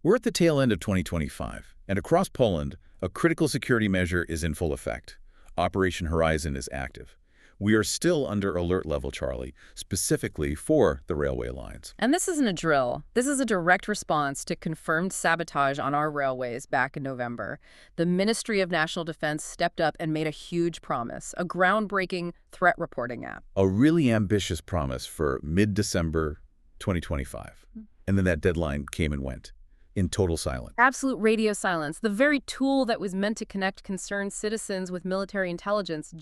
We're at the tail end of 2025, and across Poland, a critical security measure is in full effect. Operation Horizon is active. We are still under alert level, Charlie, specifically for the railway lines. And this isn't a drill. This is a direct response to confirmed sabotage on our railways back in November. The Ministry of National Defense stepped up and made a huge promise, a groundbreaking threat reporting app. A really ambitious promise for mid-December 2025. And then that deadline came and went, in total silence. Absolute radio silence. The very tool that was meant to connect concerned citizens with military intelligence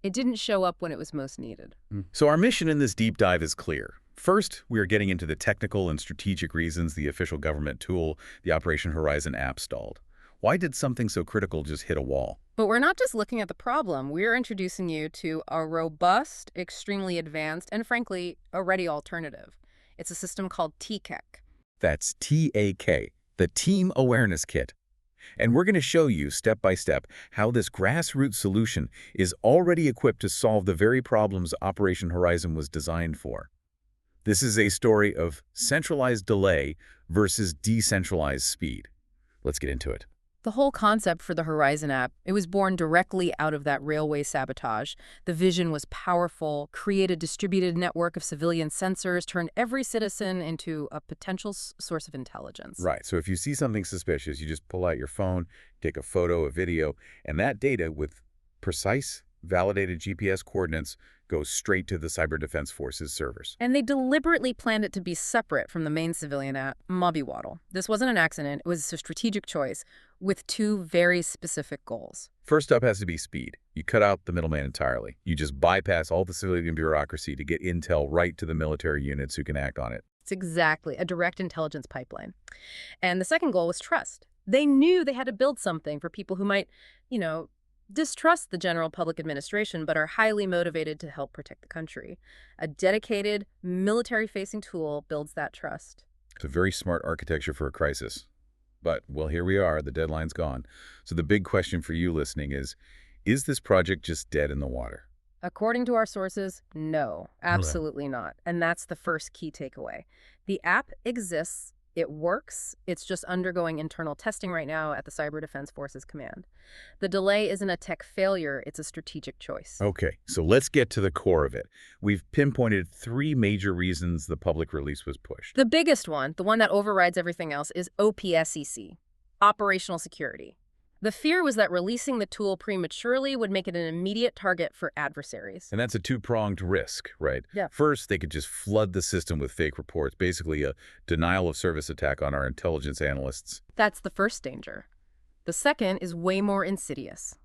it didn't show up when it was most needed. So our mission in this deep dive is clear. First, we are getting into the technical and strategic reasons the official government tool, the Operation Horizon app, stalled. Why did something so critical just hit a wall? But we're not just looking at the problem. We're introducing you to a robust, extremely advanced, and frankly, a ready alternative. It's a system called TAK. That's TAK, the Team Awareness Kit. And we're going to show you step by step how this grassroots solution is already equipped to solve the very problems Operation Horizon was designed for. This is a story of centralized delay versus decentralized speed. Let's get into it. The whole concept for the Horizon app, it was born directly out of that railway sabotage. The vision was powerful, create a distributed network of civilian sensors, turn every citizen into a potential source of intelligence. Right, so if you see something suspicious, you just pull out your phone, take a photo, a video, and that data with precise, validated GPS coordinates goes straight to the Cyber Defense Forces servers. And they deliberately planned it to be separate from the main civilian app, MSWiA. This wasn't an accident, it was a strategic choice with two very specific goals. First up has to be speed. You cut out the middleman entirely. You just bypass all the civilian bureaucracy to get intel right to the military units who can act on it. It's exactly a direct intelligence pipeline. And the second goal was trust. They knew they had to build something for people who might, distrust the general public administration but are highly motivated to help protect the country. A dedicated, military-facing tool builds that trust. It's a very smart architecture for a crisis. But, well, here we are. The deadline's gone. So the big question for you listening is this project just dead in the water? According to our sources, no, absolutely not. And that's the first key takeaway. The app exists. It works. It's just undergoing internal testing right now at the Cyber Defense Forces Command. The delay isn't a tech failure, it's a strategic choice. Okay, so let's get to the core of it. We've pinpointed three major reasons the public release was pushed. The biggest one, the one that overrides everything else, is OPSEC, operational security. The fear was that releasing the tool prematurely would make it an immediate target for adversaries. And that's a two-pronged risk, right? Yeah. First, they could just flood the system with fake reports, basically a denial-of-service attack on our intelligence analysts. That's the first danger. The second is way more insidious.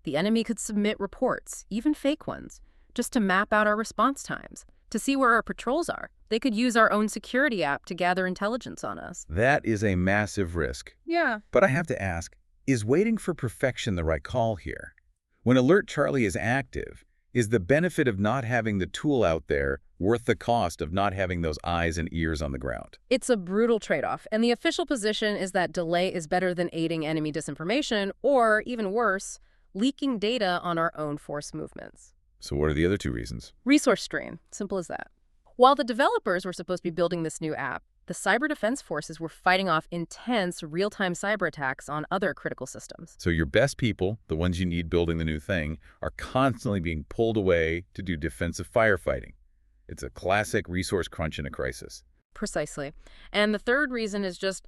The enemy could submit reports, even fake ones, just to map out our response times, to see where our patrols are. They could use our own security app to gather intelligence on us. That is a massive risk. Yeah. But I have to ask, is waiting for perfection the right call here? When Alert Charlie is active, is the benefit of not having the tool out there worth the cost of not having those eyes and ears on the ground? It's a brutal trade-off, and the official position is that delay is better than aiding enemy disinformation or, even worse, leaking data on our own force movements. So what are the other two reasons? Resource strain, simple as that. While the developers were supposed to be building this new app, the Cyber Defense Forces were fighting off intense real-time cyber attacks on other critical systems. So your best people, the ones you need building the new thing, are constantly being pulled away to do defensive firefighting. It's a classic resource crunch in a crisis. Precisely. And the third reason is just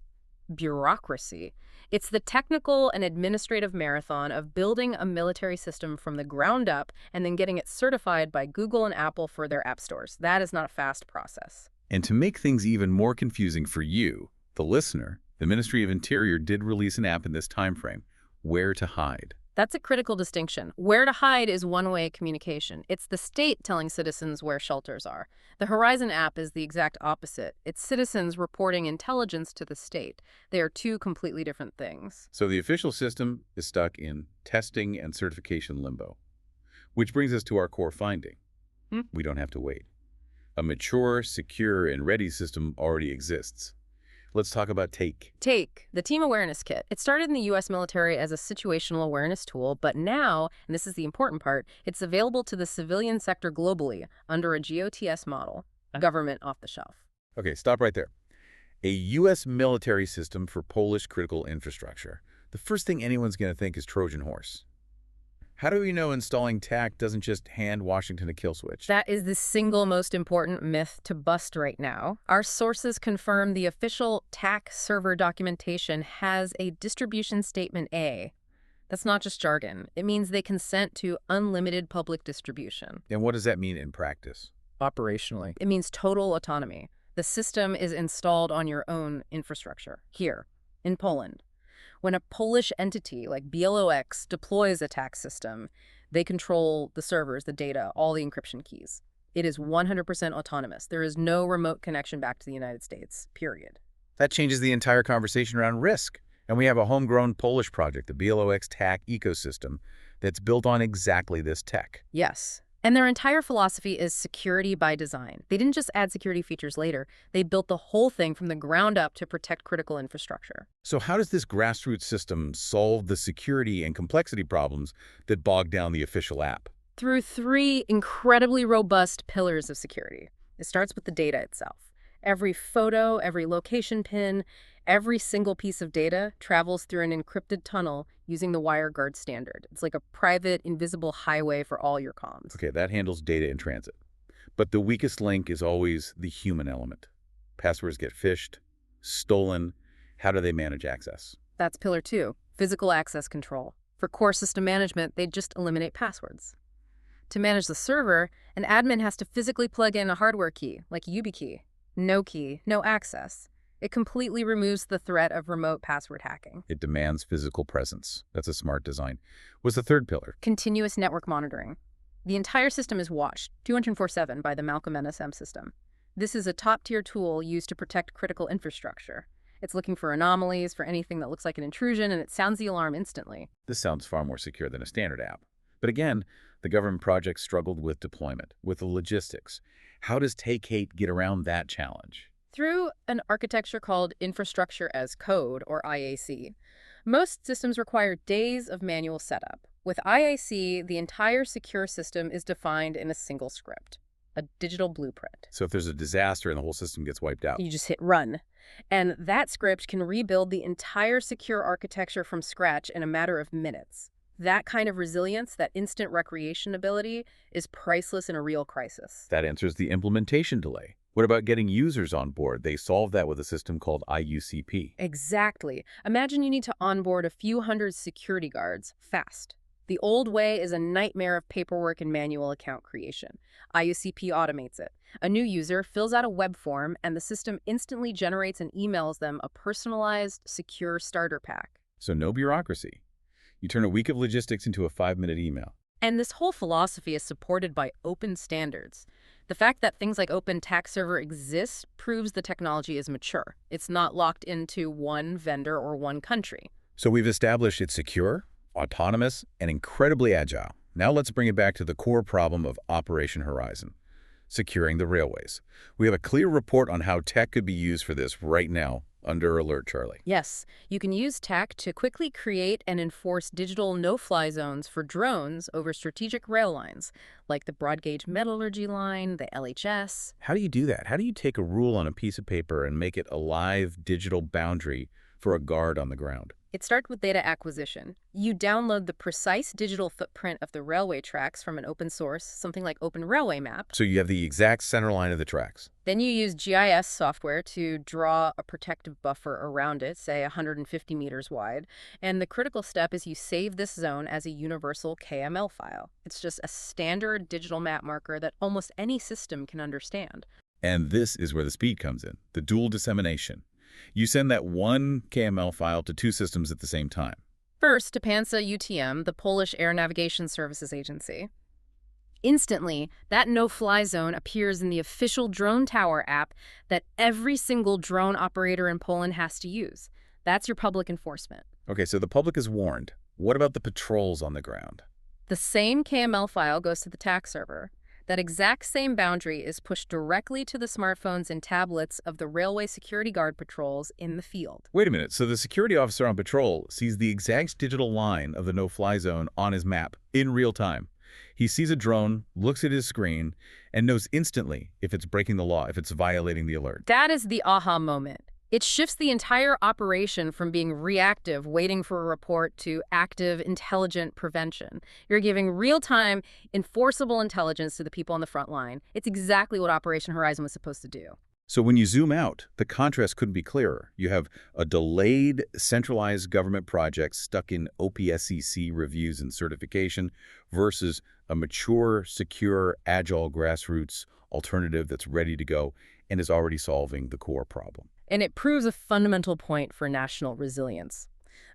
bureaucracy. It's the technical and administrative marathon of building a military system from the ground up and then getting it certified by Google and Apple for their app stores. That is not a fast process. And to make things even more confusing for you, the listener, the Ministry of Interior did release an app in this time frame, Where to Hide. That's a critical distinction. Where to hide is one-way communication. It's the state telling citizens where shelters are. The Horizon app is the exact opposite. It's citizens reporting intelligence to the state. They are two completely different things. So the official system is stuck in testing and certification limbo, which brings us to our core finding. We don't have to wait. A mature, secure, and ready system already exists. Let's talk about TAK. TAK, the Team Awareness Kit. It started in the U.S. military as a situational awareness tool, but now, and this is the important part, it's available to the civilian sector globally under a GOTS model, government off the shelf. Okay, stop right there. A U.S. military system for Polish critical infrastructure. The first thing anyone's going to think is Trojan horse. How do we know installing TAC doesn't just hand Washington a kill switch? That is the single most important myth to bust right now. Our sources confirm the official TAC server documentation has a distribution statement A. That's not just jargon. It means they consent to unlimited public distribution. And what does that mean in practice? Operationally, It means total autonomy. The system is installed on your own infrastructure, here, in Poland. When a Polish entity like BLOX deploys a TAC system, they control the servers, the data, all the encryption keys. It is 100% autonomous. There is no remote connection back to the United States, period. That changes the entire conversation around risk. And we have a homegrown Polish project, the BLOX-TAK-ECOSYSTEM, that's built on exactly this tech. Yes. And their entire philosophy is security by design. They didn't just add security features later. They built the whole thing from the ground up to protect critical infrastructure. So how does this grassroots system solve the security and complexity problems that bog down the official app? Through three incredibly robust pillars of security. It starts with the data itself. Every photo, every location pin, every single piece of data travels through an encrypted tunnel using the WireGuard standard. It's like a private, invisible highway for all your comms. Okay, that handles data in transit. But the weakest link is always the human element. Passwords get phished, stolen. How do they manage access? That's pillar 2, physical access control. For core system management, they just eliminate passwords. To manage the server, an admin has to physically plug in a hardware key, like YubiKey. No key, no access. It completely removes the threat of remote password hacking. It demands physical presence. That's a smart design. What's the third pillar? Continuous network monitoring. The entire system is watched 24/7 by the Malcolm NSM system. This is a top-tier tool used to protect critical infrastructure. It's looking for anomalies, for anything that looks like an intrusion, and it sounds the alarm instantly. This sounds far more secure than a standard app. But again, the government project struggled with deployment, with the logistics. How does Take-8 get around that challenge? Through an architecture called Infrastructure as Code, or IAC. Most systems require days of manual setup. With IAC, the entire secure system is defined in a single script, a digital blueprint. So if there's a disaster and the whole system gets wiped out. You just hit run. And that script can rebuild the entire secure architecture from scratch in a matter of minutes. That kind of resilience, that instant recreation ability, is priceless in a real crisis. That answers the implementation delay. What about getting users on board? They solved that with a system called IUCP. Exactly. Imagine you need to onboard a few hundred security guards fast. The old way is a nightmare of paperwork and manual account creation. IUCP automates it. A new user fills out a web form, and the system instantly generates and emails them a personalized, secure starter pack. So no bureaucracy. You turn a week of logistics into a 5-minute email. And this whole philosophy is supported by open standards. The fact that things like Open TAC Server exist proves the technology is mature. It's not locked into one vendor or one country. So we've established it's secure, autonomous, and incredibly agile. Now let's bring it back to the core problem of Operation Horizon, securing the railways. We have a clear report on how tech could be used for this right now. Under alert, Charlie. Yes, you can use TAC to quickly create and enforce digital no-fly zones for drones over strategic rail lines, like the broad gauge metallurgy line, the LHS. How do you do that? How do you take a rule on a piece of paper and make it a live digital boundary for a guard on the ground? It starts with data acquisition. You download the precise digital footprint of the railway tracks from an open source, something like Open Railway Map. So you have the exact center line of the tracks. Then you use GIS software to draw a protective buffer around it, say 150 meters wide. And the critical step is you save this zone as a universal KML file. It's just a standard digital map marker that almost any system can understand. And this is where the speed comes in, the dual dissemination. You send that one KML file to 2 systems at the same time. First, to PANSA UTM, the Polish Air Navigation Services Agency. Instantly, that no-fly zone appears in the official Drone Tower app that every single drone operator in Poland has to use. That's your public enforcement. Okay, so the public is warned. What about the patrols on the ground? The same KML file goes to the TAC server. That exact same boundary is pushed directly to the smartphones and tablets of the railway security guard patrols in the field. Wait a minute, so the security officer on patrol sees the exact digital line of the no-fly zone on his map in real time. He sees a drone, looks at his screen, and knows instantly if it's breaking the law, if it's violating the alert. That is the aha moment. It shifts the entire operation from being reactive, waiting for a report, to active, intelligent prevention. You're giving real-time, enforceable intelligence to the people on the front line. It's exactly what Operation Horizon was supposed to do. So when you zoom out, the contrast couldn't be clearer. You have a delayed, centralized government project stuck in OPSEC reviews and certification versus a mature, secure, agile grassroots alternative that's ready to go and is already solving the core problem. And it proves a fundamental point for national resilience.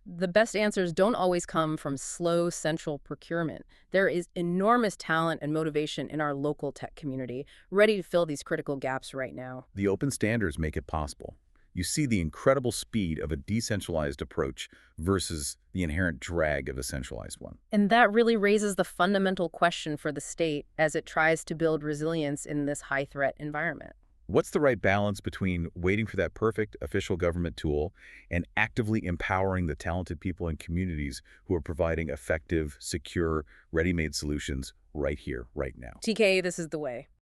The best answers don't always come from slow central procurement. There is enormous talent and motivation in our local tech community, ready to fill these critical gaps right now. The open standards make it possible. You see the incredible speed of a decentralized approach versus the inherent drag of a centralized one. And that really raises the fundamental question for the state as it tries to build resilience in this high-threat environment. What's the right balance between waiting for that perfect official government tool and actively empowering the talented people and communities who are providing effective, secure, ready-made solutions right here, right now? TK, this is the way.